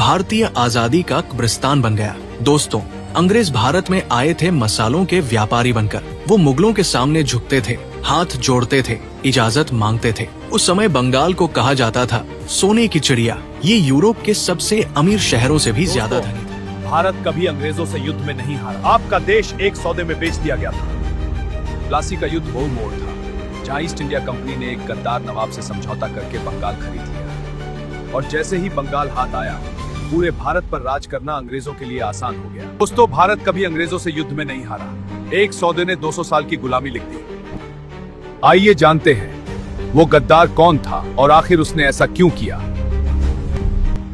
भारतीय आजादी का कब्रिस्तान बन गया। दोस्तों, अंग्रेज भारत में आए थे मसालों के व्यापारी बनकर। वो मुगलों के सामने झुकते थे, हाथ जोड़ते थे, इजाजत मांगते थे। उस समय बंगाल को कहा जाता था सोने की चिड़िया। ये यूरोप के सबसे अमीर शहरों से भी ज्यादा धनी था। भारत कभी अंग्रेजों से युद्ध में नहीं हारा। आपका देश एक सौदे में बेच दिया गया था। प्लासी का युद्ध वो मोड़ था जहां ईस्ट इंडिया कंपनी ने एक गद्दार नवाब से समझौता करके बंगाल खरीद लिया, और जैसे ही बंगाल हाथ आया, पूरे भारत पर राज करना अंग्रेजों के लिए आसान हो गया। दोस्तों, भारत कभी अंग्रेजों से युद्ध में नहीं हारा। एक सौदे ने 200 साल की गुलामी लिख दी। आइए जानते हैं वो गद्दार कौन था और आखिर उसने ऐसा क्यों किया।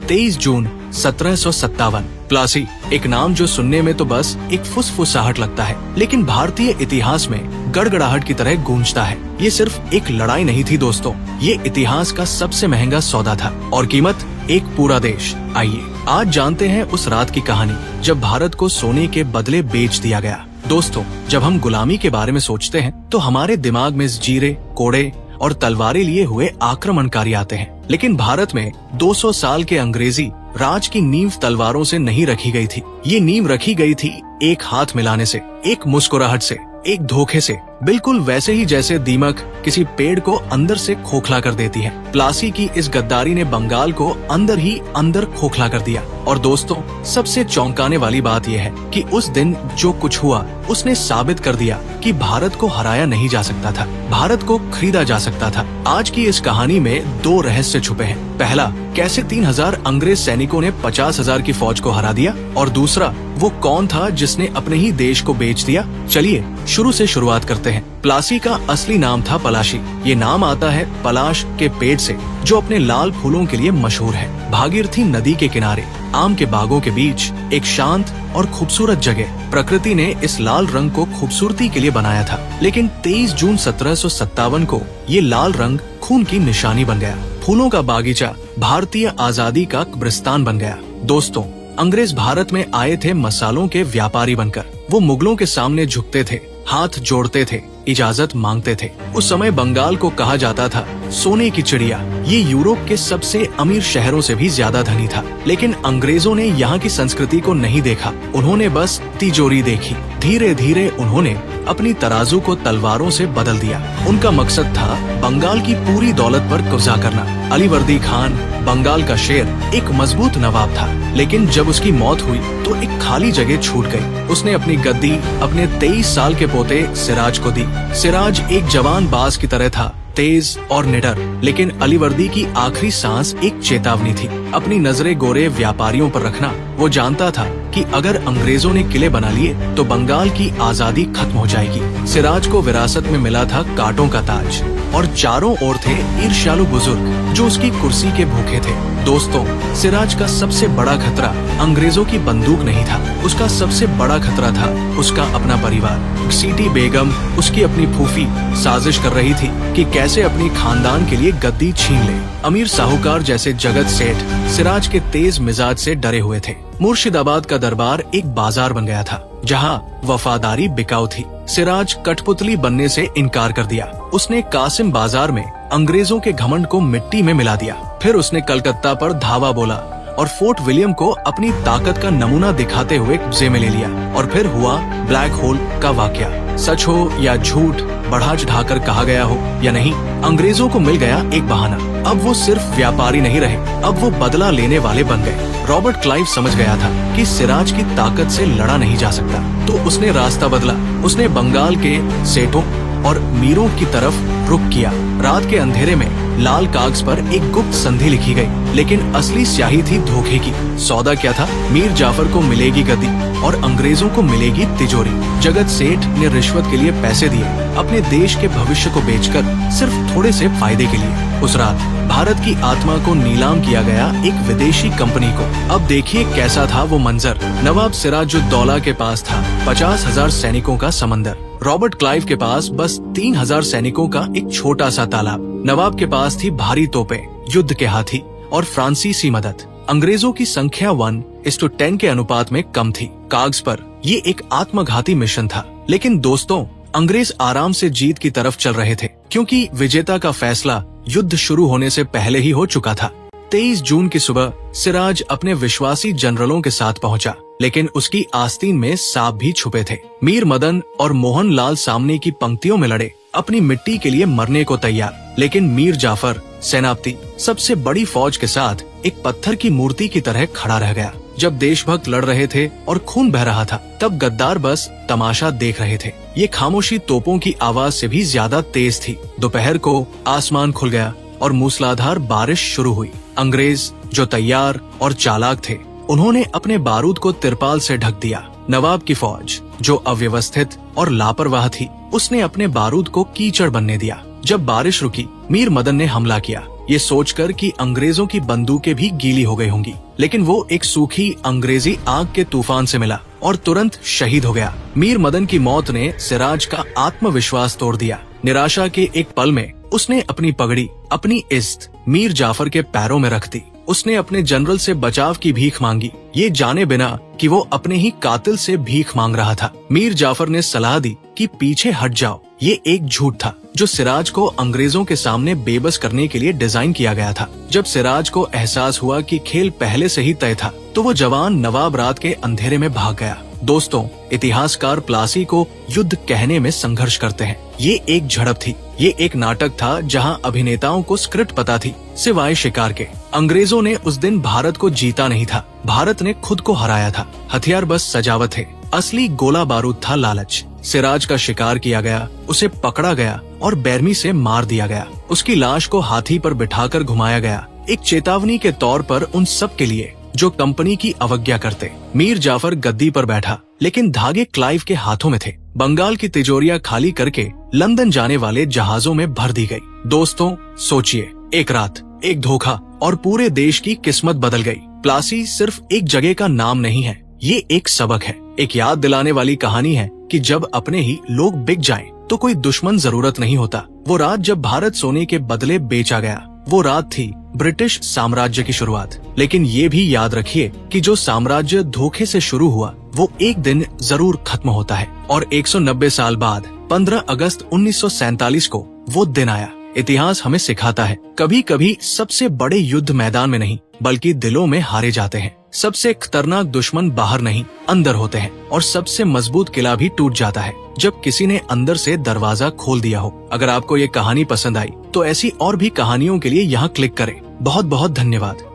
23 जून 1757। प्लासी एक नाम जो सुनने में तो बस एक फुसफुसाहट लगता है, लेकिन भारतीय इतिहास में गड़गड़ाहट की तरह गूंजता है। ये सिर्फ एक लड़ाई नहीं थी दोस्तों, ये इतिहास का सबसे महंगा सौदा था, और कीमत एक पूरा देश। आइए आज जानते हैं उस रात की कहानी जब भारत को सोने के बदले बेच दिया गया। दोस्तों, जब हम गुलामी के बारे में सोचते हैं तो हमारे दिमाग में जीरे, कोड़े और तलवारें लिए हुए आक्रमणकारी आते हैं, लेकिन भारत में 200 साल के अंग्रेजी राज की नींव तलवारों से नहीं रखी गई थी। ये नींव रखी गई थी एक हाथ मिलाने से, एक मुस्कुराहट से, एक धोखे से, बिल्कुल वैसे ही जैसे दीमक किसी पेड़ को अंदर से खोखला कर देती है। प्लासी की इस गद्दारी ने बंगाल को अंदर ही अंदर खोखला कर दिया। और दोस्तों, सबसे चौंकाने वाली बात यह है कि उस दिन जो कुछ हुआ उसने साबित कर दिया कि भारत को हराया नहीं जा सकता था, भारत को खरीदा जा सकता था। आज की इस कहानी में 2 रहस्य छुपे हैं। पहला, कैसे 3000 अंग्रेज सैनिकों ने 50,000 की फौज को हरा दिया, और दूसरा, वो कौन था जिसने अपने ही देश को बेच दिया। चलिए शुरू से शुरुआत करते हैं। प्लासी का असली नाम था पलाशी। ये नाम आता है पलाश के पेड़ से, जो अपने लाल फूलों के लिए मशहूर है। भागीरथी नदी के किनारे आम के बागों के बीच एक शांत और खूबसूरत जगह प्रकृति ने इस लाल रंग को खूबसूरती के लिए बनाया था। लेकिन 23 जून 1757 को ये लाल रंग खून की निशानी बन गया। फूलों का बागीचा भारतीय आजादी का कब्रिस्तान बन गया। दोस्तों, अंग्रेज भारत में आए थे मसालों के व्यापारी बनकर। वो मुगलों के सामने झुकते थे, हाथ जोड़ते थे, इजाजत मांगते थे। उस समय बंगाल को कहा जाता था सोने की चिड़िया। ये यूरोप के सबसे अमीर शहरों से भी ज्यादा धनी था। लेकिन अंग्रेजों ने यहाँ की संस्कृति को नहीं देखा, उन्होंने बस तिजोरी देखी। धीरे धीरे उन्होंने अपनी तराजू को तलवारों से बदल दिया। उनका मकसद था बंगाल की पूरी दौलत पर कब्जा करना। अलीवर्दी खान, बंगाल का शेर, एक मजबूत नवाब था, लेकिन जब उसकी मौत हुई तो एक खाली जगह छूट गई। उसने अपनी गद्दी अपने 23 साल के पोते सिराज को दी। सिराज एक जवान बाज की तरह था, तेज और निडर, लेकिन अलीवर्दी की आखिरी सांस एक चेतावनी थी। अपनी नजरें गोरे व्यापारियों पर रखना। वो जानता था कि अगर अंग्रेजों ने किले बना लिए तो बंगाल की आजादी खत्म हो जाएगी। सिराज को विरासत में मिला था कांटों का ताज, और चारों ओर थे ईर्ष्यालु बुजुर्ग जो उसकी कुर्सी के भूखे थे। दोस्तों, सिराज का सबसे बड़ा खतरा अंग्रेजों की बंदूक नहीं था, उसका सबसे बड़ा खतरा था उसका अपना परिवार। सीटी बेगम, उसकी अपनी फूफी, साजिश कर रही थी कि कैसे अपनी खानदान के लिए गद्दी छीन ले। अमीर साहूकार जैसे जगत सेठ सिराज के तेज मिजाज से डरे हुए थे। मुर्शिदाबाद का दरबार एक बाजार बन गया था जहां वफादारी बिकाऊ थी। सिराज कठपुतली बनने से इनकार कर दिया। उसने कासिम बाजार में अंग्रेजों के घमंड को मिट्टी में मिला दिया। फिर उसने कलकत्ता पर धावा बोला और फोर्ट विलियम को अपनी ताकत का नमूना दिखाते हुए कब्जे में ले लिया। और फिर हुआ ब्लैक होल का वाकया। सच हो या झूठ, बढ़ा चढ़ाकर कहा गया हो या नहीं, अंग्रेजों को मिल गया एक बहाना। अब वो सिर्फ व्यापारी नहीं रहे, अब वो बदला लेने वाले बन गए। रॉबर्ट क्लाइव समझ गया था कि सिराज की ताकत से लड़ा नहीं जा सकता, तो उसने रास्ता बदला। उसने बंगाल के सेठों और मीरों की तरफ रुख किया। रात के अंधेरे में लाल कागज पर एक गुप्त संधि लिखी गई, लेकिन असली स्याही थी धोखे की। सौदा क्या था? मीर जाफर को मिलेगी गद्दी और अंग्रेजों को मिलेगी तिजोरी। जगत सेठ ने रिश्वत के लिए पैसे दिए, अपने देश के भविष्य को बेचकर सिर्फ थोड़े से फायदे के लिए। उस रात भारत की आत्मा को नीलाम किया गया एक विदेशी कंपनी को। अब देखिए कैसा था वो मंजर। नवाब सिराजुद्दौला के पास था 50,000 सैनिकों का समंदर। रॉबर्ट क्लाइव के पास बस 3,000 सैनिकों का एक छोटा सा तालाब। नवाब के पास थी भारी तोपें, युद्ध के हाथी और फ्रांसीसी मदद। अंग्रेजों की संख्या 1:10 के अनुपात में कम थी। कागज पर ये एक आत्मघाती मिशन था, लेकिन दोस्तों अंग्रेज आराम से जीत की तरफ चल रहे थे, क्योंकि विजेता का फैसला युद्ध शुरू होने से पहले ही हो चुका था। 23 जून की सुबह सिराज अपने विश्वासी जनरलों के साथ पहुंचा, लेकिन उसकी आस्तीन में सांप भी छुपे थे। मीर मदन और मोहन लाल सामने की पंक्तियों में लड़े, अपनी मिट्टी के लिए मरने को तैयार, लेकिन मीर जाफर सेनापति सबसे बड़ी फौज के साथ एक पत्थर की मूर्ति की तरह खड़ा रह गया। जब देशभक्त लड़ रहे थे और खून बह रहा था, तब गद्दार बस तमाशा देख रहे थे। ये खामोशी तोपों की आवाज से भी ज्यादा तेज थी। दोपहर को आसमान खुल गया और मूसलाधार बारिश शुरू हुई। अंग्रेज जो तैयार और चालाक थे, उन्होंने अपने बारूद को तिरपाल से ढक दिया। नवाब की फौज जो अव्यवस्थित और लापरवाह थी, उसने अपने बारूद को कीचड़ बनने दिया। जब बारिश रुकी, मीर मदन ने हमला किया, ये सोचकर कि अंग्रेजों की बंदूकें भी गीली हो गई होंगी, लेकिन वो एक सूखी अंग्रेजी आग के तूफान से मिला और तुरंत शहीद हो गया। मीर मदन की मौत ने सिराज का आत्मविश्वास तोड़ दिया। निराशा के एक पल में उसने अपनी पगड़ी, अपनी इज्जत मीर जाफर के पैरों में रख दी। उसने अपने जनरल से बचाव की भीख मांगी, ये जाने बिना कि वो अपने ही कातिल से भीख मांग रहा था। मीर जाफर ने सलाह दी कि पीछे हट जाओ। ये एक झूठ था जो सिराज को अंग्रेजों के सामने बेबस करने के लिए डिजाइन किया गया था। जब सिराज को एहसास हुआ कि खेल पहले से ही तय था, तो वो जवान नवाब रात के अंधेरे में भाग गया। दोस्तों, इतिहासकार प्लासी को युद्ध कहने में संघर्ष करते हैं। ये एक झड़प थी, ये एक नाटक था जहां अभिनेताओं को स्क्रिप्ट पता थी, सिवाय शिकार के। अंग्रेजों ने उस दिन भारत को जीता नहीं था, भारत ने खुद को हराया था। हथियार बस सजावट थे, असली गोला बारूद था लालच। सिराज का शिकार किया गया, उसे पकड़ा गया और बेरमी से मार दिया गया। उसकी लाश को हाथी पर बिठाकर घुमाया गया, एक चेतावनी के तौर पर उन सब के लिए जो कंपनी की अवज्ञा करते। मीर जाफर गद्दी पर बैठा, लेकिन धागे क्लाइव के हाथों में थे। बंगाल की तिजोरियां खाली करके लंदन जाने वाले जहाजों में भर दी गई। दोस्तों, सोचिए, एक रात, एक धोखा और पूरे देश की किस्मत बदल गई। प्लासी सिर्फ एक जगह का नाम नहीं है, ये एक सबक है, एक याद दिलाने वाली कहानी है कि जब अपने ही लोग बिक जाएं, तो कोई दुश्मन जरूरत नहीं होता। वो रात जब भारत सोने के बदले बेचा गया, वो रात थी ब्रिटिश साम्राज्य की शुरुआत। लेकिन ये भी याद रखिए कि जो साम्राज्य धोखे से शुरू हुआ, वो एक दिन जरूर खत्म होता है। और 190 साल बाद 15 अगस्त 1947 को वो दिन आया। इतिहास हमें सिखाता है, कभी कभी सबसे बड़े युद्ध मैदान में नहीं, बल्कि दिलों में हारे जाते हैं। सबसे खतरनाक दुश्मन बाहर नहीं, अंदर होते हैं। और सबसे मजबूत किला भी टूट जाता है जब किसी ने अंदर से दरवाजा खोल दिया हो। अगर आपको ये कहानी पसंद आई, तो ऐसी और भी कहानियों के लिए यहाँ क्लिक करें। बहुत बहुत धन्यवाद।